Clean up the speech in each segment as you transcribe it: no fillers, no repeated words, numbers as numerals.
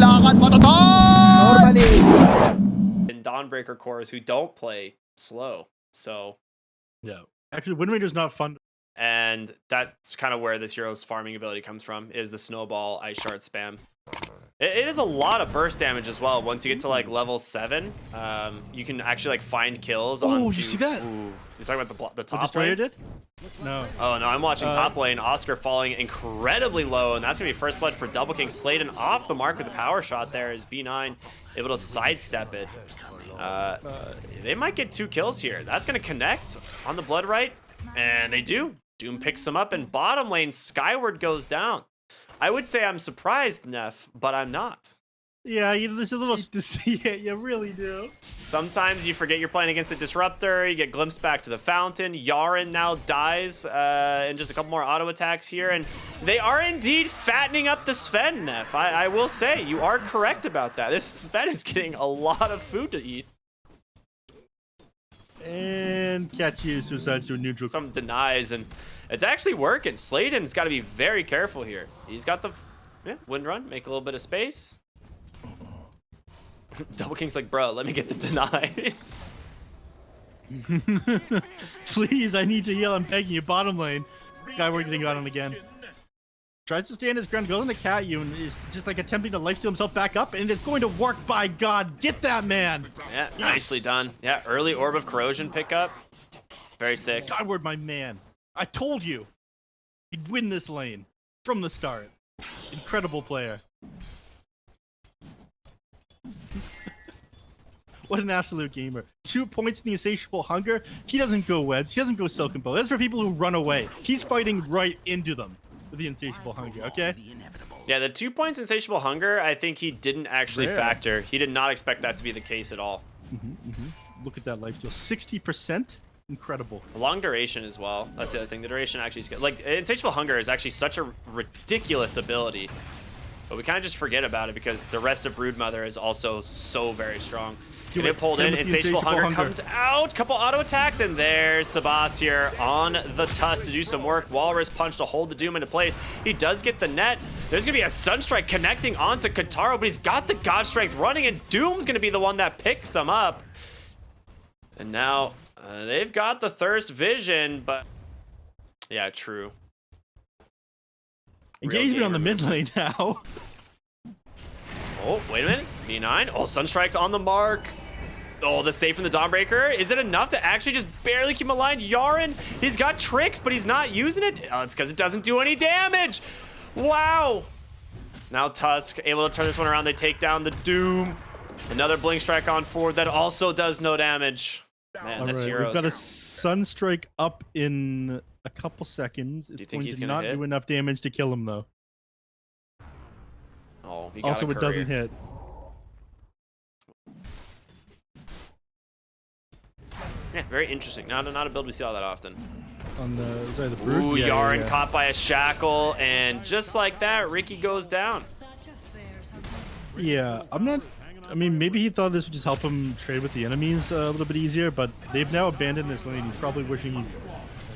lakad matatag! Normally. And Dawnbreaker cores who don't play slow. So yeah, actually, Wind Ranger's not fun. And that's kind of where this hero's farming ability comes from, is the snowball ice shard spam. It is a lot of burst damage as well. Once you get to like level 7, you can actually like find kills. Oh, you see that? Ooh, you're talking about the top Destroyer lane? did? No. Oh no, I'm watching top lane. Oscar falling incredibly low, and that's gonna be first blood for Double King. Sladen off the mark with the power shot there as B9 able to sidestep it. They might get 2 kills here. That's gonna connect on the blood right, and they do. Doom picks him up, and bottom lane Skyward goes down. I would say I'm surprised, neph, but I'm not. Yeah, there's a little to see it. You really do. Sometimes you forget you're playing against a Disruptor. You get glimpsed back to the Fountain. Yaren now dies, and just a couple more auto attacks here. And they are indeed fattening up the Sven, neph. I will say, you are correct about that. This Sven is getting a lot of food to eat. And Catchy suicides to a neutral. Some denies, and it's actually working. Sladen's got to be very careful here. He's got the wind run, make a little bit of space. Double King's like, bro, let me get the denies. Please, I need to heal. I'm begging you. Bottom lane. Skyward getting got on again. Tries to stand his ground, goes into Cat you, and is just like attempting to lifesteal himself back up, and it's going to work, by God. Get that man. Yeah, yes. Nicely done. Yeah, early Orb of Corrosion pickup. Very sick. Skyward, my man. I told you he'd win this lane from the start. Incredible player. What an absolute gamer. 2 points in the Insatiable Hunger. He doesn't go wedge. He doesn't go Silken Bow. That's for people who run away. He's fighting right into them with the Insatiable Hunger, okay? Yeah, the 2 points Insatiable Hunger, I think he didn't actually factor. He did not expect that to be the case at all. Look at that lifesteal. 60%. Incredible. Long duration as well. That's the other thing. The duration actually is good. Like, Insatiable Hunger is actually such a ridiculous ability. But we kind of just forget about it because the rest of Broodmother is also so very strong. Get it pulled in. Insatiable Hunger comes out. Couple auto attacks, and there's Sabas here on the Tusk to do some work. Walrus Punch to hold the Doom into place. He does get the net. There's going to be a Sunstrike connecting onto Kataro, but he's got the God Strength running, and Doom's going to be the one that picks him up. And now they've got the Thirst Vision, but yeah, true. Engagement on the mid lane now. Oh, wait a minute. B9. Oh, Sunstrike's on the mark. Oh, the save from the Dawnbreaker. Is it enough to actually just barely keep him aligned? Yaren, he's got tricks, but he's not using it. Oh, it's because it doesn't do any damage. Wow. Now Tusk able to turn this one around. They take down the Doom. Another Blink Strike on forward that also does no damage. Man, this hero. We've got a Sunstrike up in a couple seconds. It's going to not do enough damage to kill him, though. Oh, he got also, it doesn't hit. Yeah, very interesting. Not a build we see all that often. On the side of the Brood. Ooh, Yaren caught by a shackle, and just like that, Ricky goes down. Yeah, I'm not. I mean, maybe he thought this would just help him trade with the enemies a little bit easier, but they've now abandoned this lane. He's probably wishing he.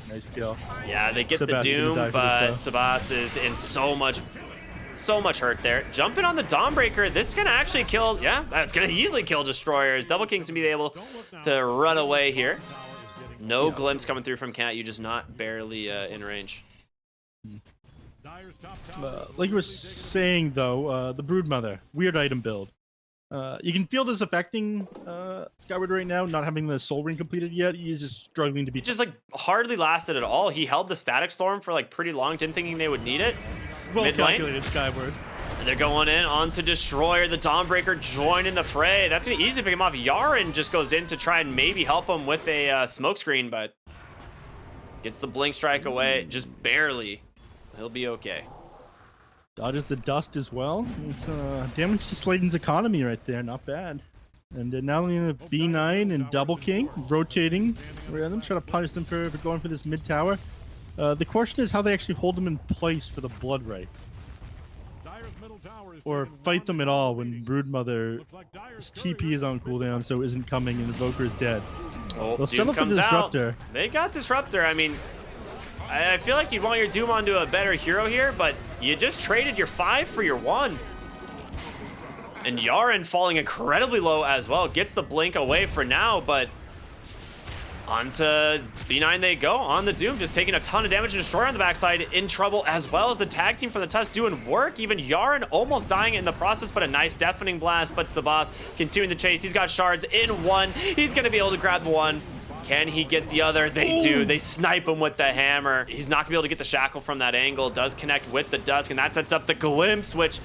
Nice kill. Yeah, they get the Doom, but Sabas is in so much hurt there. Jumping on the Dawnbreaker, this is gonna actually kill. Yeah, that's gonna easily kill Destroyers. Double King's gonna be able to run away here. No glimpse coming through from Cat. You just not barely in range. Like you were saying though, the Broodmother, weird item build. You can feel this affecting Skyward right now, not having the Soul Ring completed yet. He's just struggling to be. Just like hardly lasted at all. He held the Static Storm for like pretty long, didn't thinking they would need it. Well calculated, Skyward. And they're going in onto Destroyer. The Dawnbreaker joining the fray. That's gonna easily pick him off. Yaren just goes in to try and maybe help him with a smoke screen, but gets the Blink Strike away, just barely. He'll be okay. Dodges the dust as well. It's damage to Sladen's economy right there. Not bad. And now in a B9 and Double King rotating around them, trying to punish them for going for this mid tower. The question is how they actually hold them in place for the Blood Right. Or fight them at all when Broodmother's TP is on cooldown, so isn't coming, and Invoker is dead. Oh, they'll Doom settle for comes the Disruptor. Out. They got Disruptor. I mean, I feel like you'd want your Doom onto a better hero here, but you just traded your 5 for your 1. And Yaren falling incredibly low as well. Gets the blink away for now, but onto B9 they go. On the Doom, just taking a ton of damage. And Destroyer on the backside in trouble, as well as the tag team from the Tusk doing work. Even Yaren almost dying in the process, but a nice deafening blast. But Sabas continuing the chase. He's got shards in one. He's going to be able to grab the one. Can he get the other? They do. They snipe him with the hammer. He's not going to be able to get the shackle from that angle. Does connect with the Dusk, and that sets up the glimpse, which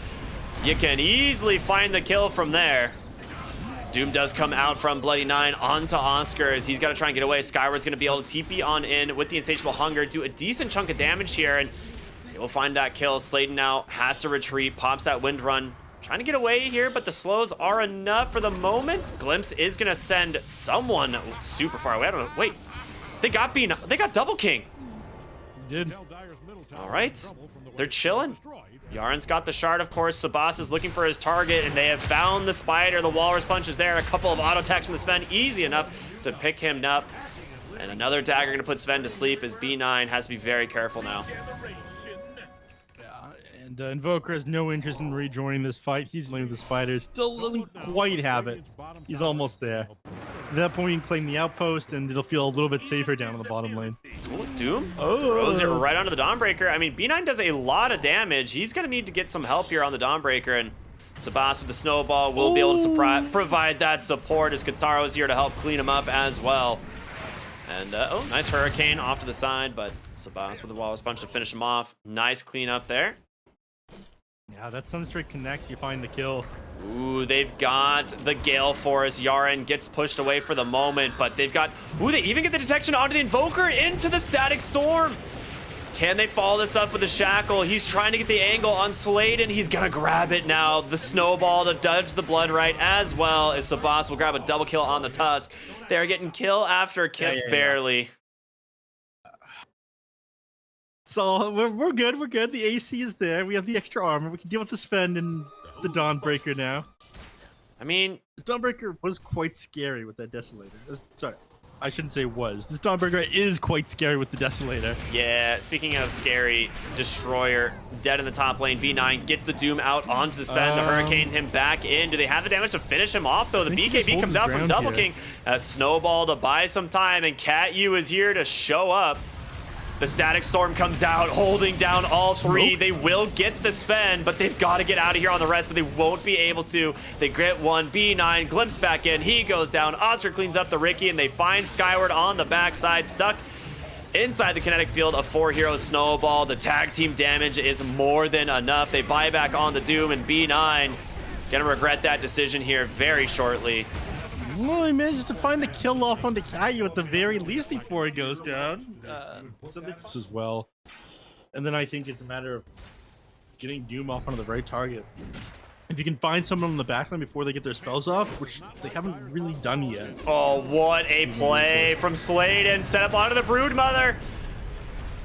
you can easily find the kill from there. Doom does come out from Bloody Nine onto Oscar as he's got to try and get away. Skyward's going to be able to TP on in with the Insatiable Hunger, do a decent chunk of damage here, and they will find that kill. Sladen now has to retreat, pops that Wind Run, trying to get away here, but the slows are enough for the moment. Glimpse is going to send someone super far away. I don't know. Wait, they got Double King. Did. All right, they're chilling. Yaren's got the shard, of course. Sabas is looking for his target, and they have found the spider. The walrus punch is there. A couple of auto attacks from the Sven, easy enough to pick him up. And another dagger going to put Sven to sleep as B9 has to be very careful now. Yeah, and Invoker has no interest in rejoining this fight. He's playing with the spiders. Still doesn't quite have it. He's almost there. At that point, you can claim the outpost, and it'll feel a little bit safer down in the bottom lane. Ooh, Doom throws it right onto the Dawnbreaker. I mean, B9 does a lot of damage. He's going to need to get some help here on the Dawnbreaker, and Sabas with the snowball will be able to provide that support as Kataro is here to help clean him up as well. And, oh, nice Hurricane off to the side, but Sabas with the Walrus Punch to finish him off. Nice cleanup there. Yeah, that Sunstreak connects, you find the kill. Ooh, they've got the Gale Force. Yaren gets pushed away for the moment, but they've got... Ooh, they even get the detection onto the Invoker into the Static Storm. Can they follow this up with the Shackle? He's trying to get the angle on Sladen. He's gonna grab it now. The Snowball to dodge the Blood Right, as well as Sabas will grab a double kill on the Tusk. They're getting kill after kiss, barely. So we're good. We're good. The AC is there. We have the extra armor. We can deal with the Sven and the Dawnbreaker now. I mean, this Dawnbreaker was quite scary with that Desolator. Sorry, I shouldn't say was. This Dawnbreaker is quite scary with the Desolator. Yeah, speaking of scary, Destroyer dead in the top lane. B9 gets the Doom out onto the Sven. The Hurricane him back in. Do they have the damage to finish him off, though? The BKB comes out from Double King. A Snowball to buy some time, and Cat U is here to show up. The Static Storm comes out, holding down all three. They will get the Sven, but they've got to get out of here on the rest, but they won't be able to. They get one. B9 glimpse back in. He goes down. Oscar cleans up the Ricky, and they find Skyward on the backside, stuck inside the kinetic field. A 4-hero Snowball. The tag team damage is more than enough. They buy back on the Doom, and B9 gonna regret that decision here very shortly. Well, he manages to find the kill off on the Caillou at the very least before he goes down. So this as well. And then I think it's a matter of getting Doom off onto the right target. If you can find someone on the backline before they get their spells off, which they haven't really done yet. Oh, what a play from Sladen. Set up onto the Broodmother.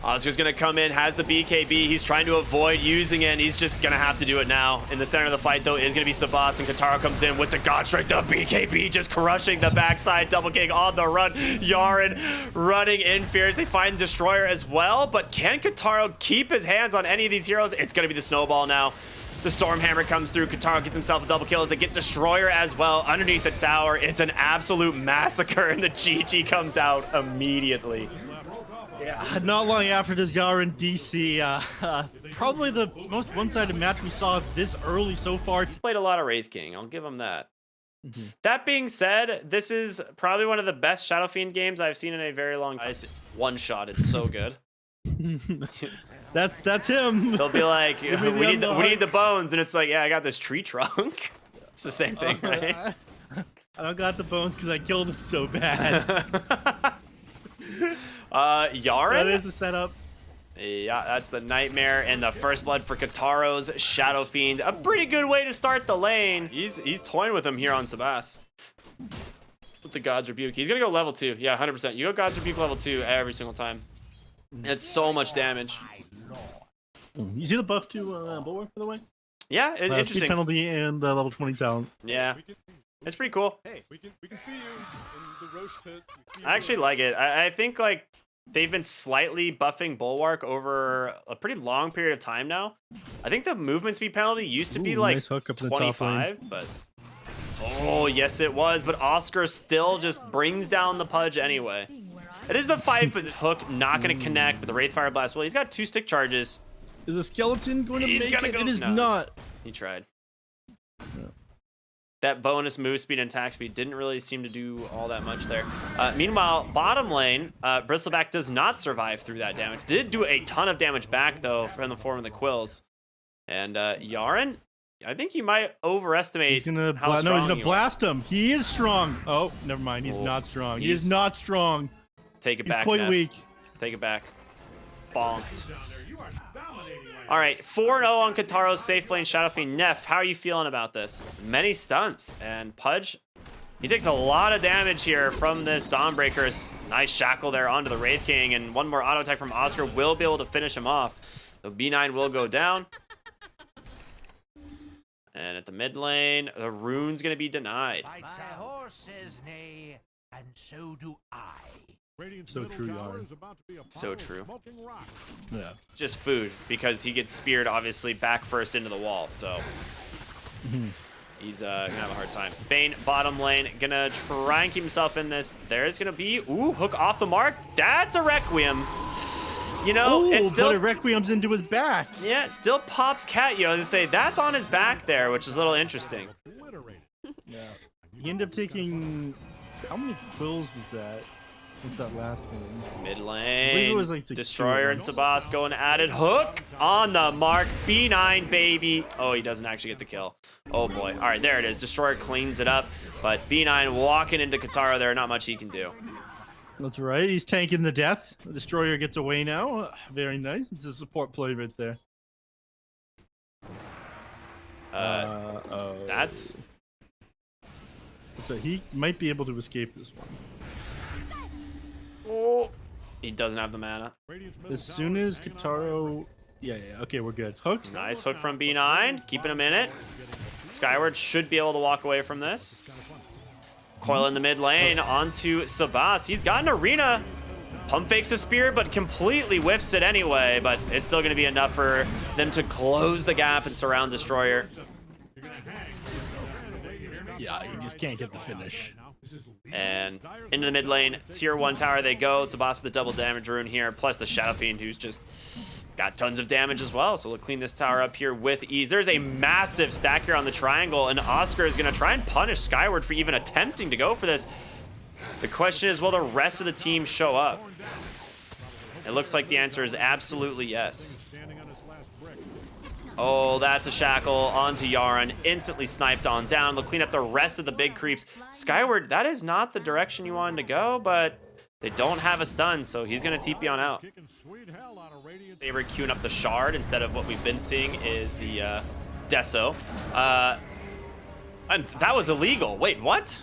Oscar's gonna come in, has the BKB. He's trying to avoid using it, and he's just gonna have to do it now. In the center of the fight, though, is gonna be Sabas, and Kataro comes in with the God Strike. The BKB just crushing the backside. Double King on the run. Yaren running in fierce. They find Destroyer as well, but can Kataro keep his hands on any of these heroes? It's gonna be the Snowball now. The Stormhammer comes through. Kataro gets himself a double kill as they get Destroyer as well underneath the tower. It's an absolute massacre, and the GG comes out immediately. Yeah, not long after this Yaren DC, probably the most one-sided match we saw this early so far. Played a lot of Wraith King, I'll give him that. That being said, this is probably one of the best Shadow Fiend games I've seen in a very long time. One shot, it's so good. That's him. They'll be like, we need the bones, and it's like, yeah, I got this tree trunk. It's the same thing, right? I don't got the bones because I killed him so bad. Yaren? That is the setup. Yeah, that's the Nightmare and the first blood for Kataro's Shadow Fiend. A pretty good way to start the lane. He's toying with him here on Sabas. With the God's Rebuke. He's gonna go level 2. Yeah, 100%. You go God's Rebuke level 2 every single time. It's so much damage. You see the buff to Bulwark, by the way? Yeah, interesting. Speed penalty and level 20 talent. Yeah. It's pretty cool. Hey, we can see you in the Roche pit. I actually like it. I think, like, they've been slightly buffing Bulwark over a pretty long period of time now. I think the movement speed penalty used to be like nice hook up in the top lane. 25, but oh yes it was. But Oscar still just brings down the Pudge anyway. It is the fight, but his hook not going to connect. But the Wraith Fire Blast, well, he's got 2 stick charges. Is the skeleton going to make it? Go. It is No, not. He tried. Yeah. That bonus move speed and attack speed didn't really seem to do all that much there. Meanwhile, bottom lane, Bristleback does not survive through that damage. Did do a ton of damage back, though, from the form of the Quills. And Yaren, I think you might overestimate He's gonna how strong he's gonna you blast him. He is strong. Oh, never mind. He's not strong. He is not strong. Take it He's back, quite Neff. weak. Take it back. Bonked. All right, 4-0 on Kataro's safe lane Shadow Fiend. Neff, how are you feeling about this? Many stunts, and Pudge, he takes a lot of damage here from this Dawnbreaker. Nice shackle there onto the Wraith King, and one more auto attack from Oscar will be able to finish him off. So B9 will go down. And at the mid lane, the rune's gonna be denied. My horse says nay, and so do I. So true, Yaren. So true. Yeah. Just food, because he gets speared obviously back first into the wall, so he's gonna have a hard time. Bane, bottom lane, gonna try and keep himself in this. There's gonna be, ooh, hook off the mark. That's a Requiem. You know, it's still, but it Requiem's into his back. yeah, it still pops Cat. You know, to say that's on his back there, which is a little interesting. Yeah. He ended up taking, how many quills was that? Since that last one. Mid I believe lane, it was like the Destroyer and two. Sabas going at it. Hook on the mark. B9, baby. Oh, he doesn't actually get the kill. Oh, boy. All right, there it is. Destroyer cleans it up. But B9 walking into Kataro there. Not much he can do. That's right. He's tanking the death. The Destroyer gets away now. Very nice. It's a support play right there. That's... So he might be able to escape this one. Oh, he doesn't have the mana. As soon as Kataro... Yeah, okay, we're good. Hook. Nice hook from B9. Keeping him in it. Skyward should be able to walk away from this. Coil in the mid lane onto Sabas. He's got an arena. Pump fakes the spear, but completely whiffs it anyway. But it's still going to be enough for them to close the gap and surround Destroyer. Yeah, he just can't get the finish. And into the mid lane, tier 1 tower they go. Sabas with the double damage rune here, plus the Shadow Fiend, who's just got tons of damage as well. So we'll clean this tower up here with ease. There's a massive stack here on the triangle, and Oscar is going to try and punish Skyward for even attempting to go for this. The question is, will the rest of the team show up? It looks like the answer is absolutely yes. Oh, that's a shackle onto Yaren. Instantly sniped on down. They'll clean up the rest of the big creeps. Skyward, that is not the direction you wanted to go, but they don't have a stun, so he's going to TP on out. They were queuing up the shard instead of what we've been seeing is the Deso. And that was illegal. Wait, what?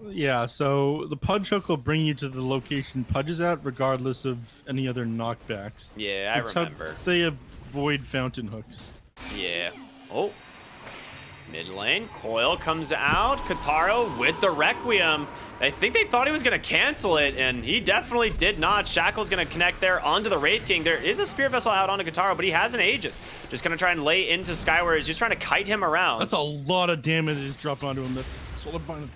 Yeah, so the Pudge hook will bring you to the location Pudge is at, regardless of any other knockbacks. Yeah, I remember. They avoid fountain hooks. Yeah. Oh. Mid lane. Coil comes out. Kataro with the Requiem. I think they thought he was going to cancel it, and he definitely did not. Shackle's going to connect there onto the Wraith King. There is a Spear Vessel out onto Kataro, but he has an Aegis. Just going to try and lay into Skyward. He's just trying to kite him around. That's a lot of damage just dropped onto him. That's all about him.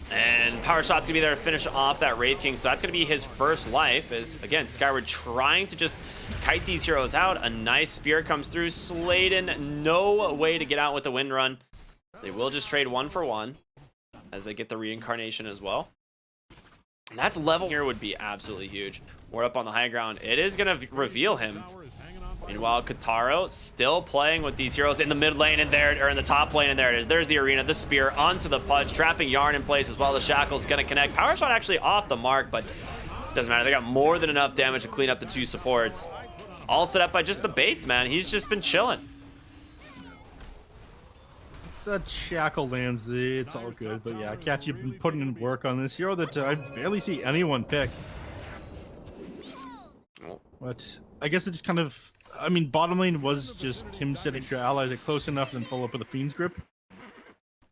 And Power Shot's gonna be there to finish off that Wraith King, so that's gonna be his first life, as again Skyward trying to just kite these heroes out. A nice spear comes through. Sladen, no way to get out with the wind run, so they will just trade 1 for 1 as they get the reincarnation as well. And that's level here would be absolutely huge. We're up on the high ground. It is gonna reveal him. Meanwhile, Kataro still playing with these heroes in the mid lane, and there, or in the top lane, and there it is. There's the arena, the spear onto the Pudge, trapping Yaren in place as well. The Shackle's gonna connect. Power Shot actually off the mark, but doesn't matter. They got more than enough damage to clean up the 2 supports. All set up by just the baits, man. He's just been chilling. That shackle lands, it's all good. But yeah, Cat, you've been putting in work on this hero that I barely see anyone pick. But I guess it just kind of... I mean, bottom lane was just him setting your allies at close enough and follow up with a Fiend's Grip.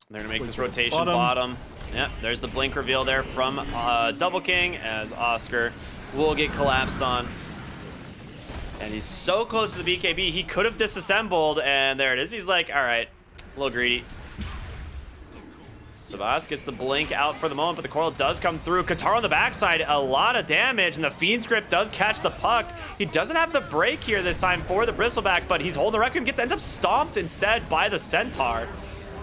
They're going to make this rotation bottom. Yep, there's the blink reveal there from Double King as Oscar will get collapsed on. And he's so close to the BKB, he could have disassembled, and there it is. He's like, all right, a little greedy. Sabas gets the blink out for the moment, but the coil does come through. Katara on the backside, a lot of damage, and the Fiend's Grip does catch the puck. He doesn't have the break here this time for the Bristleback, but he's holding the Requiem, ends up stomped instead by the Centaur.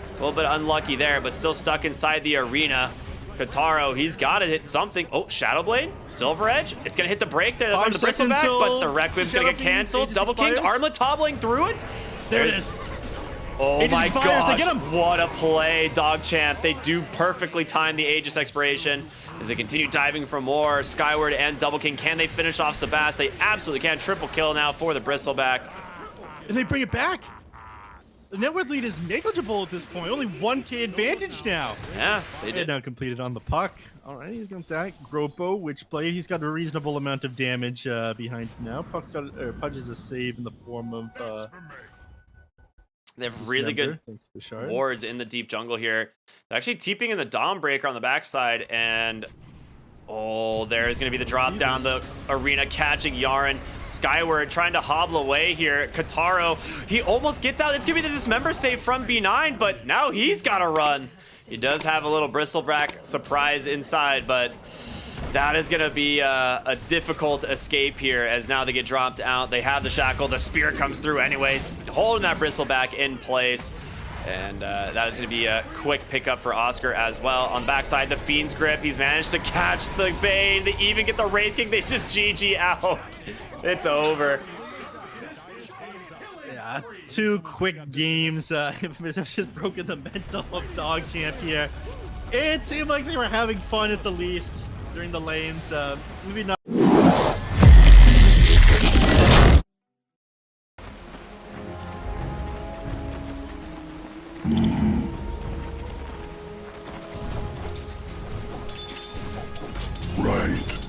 It's a little bit unlucky there, but still stuck inside the arena. Kataro, he's got to hit something. Oh, Shadow Blade, Silver Edge. It's going to hit the break there. That's on the Bristleback, but the Requiem's going to get canceled. Double King, Armlet toppling through it. There it is. Oh Aegis my expires, gosh, they get him. what a play, DogChamp. They do perfectly time the Aegis expiration as they continue diving for more. Skyward and Double King, can they finish off Sabas? They absolutely can. Triple kill now for the Bristleback. And they bring it back. The net worth lead is negligible at this point. Only 1K advantage now. Yeah, they did. Now completed on the puck. All right, he's got that. Gropo, which play, he's got a reasonable amount of damage behind him now. Pudge is a save in the form of... They have really good wards in the deep jungle here. They're actually TPing in the Dawn Breaker on the backside, and oh, there's going to be the drop down the arena, catching Yaren. Skyward trying to hobble away here. Kataro, he almost gets out. It's going to be the dismember save from B9, but now he's got to run. He does have a little Bristleback surprise inside, but that is going to be a difficult escape here as now they get dropped out. They have the shackle. The spear comes through anyways, holding that Bristleback in place. And that is going to be a quick pickup for Oscar as well. On the backside, the Fiend's Grip. He's managed to catch the Bane. They even get the Wraith King. They just GG out. It's over. Yeah, 2 quick games. It's just broken the mental of DogChamp here. It seemed like they were having fun at the least during the lanes. Maybe not. Right.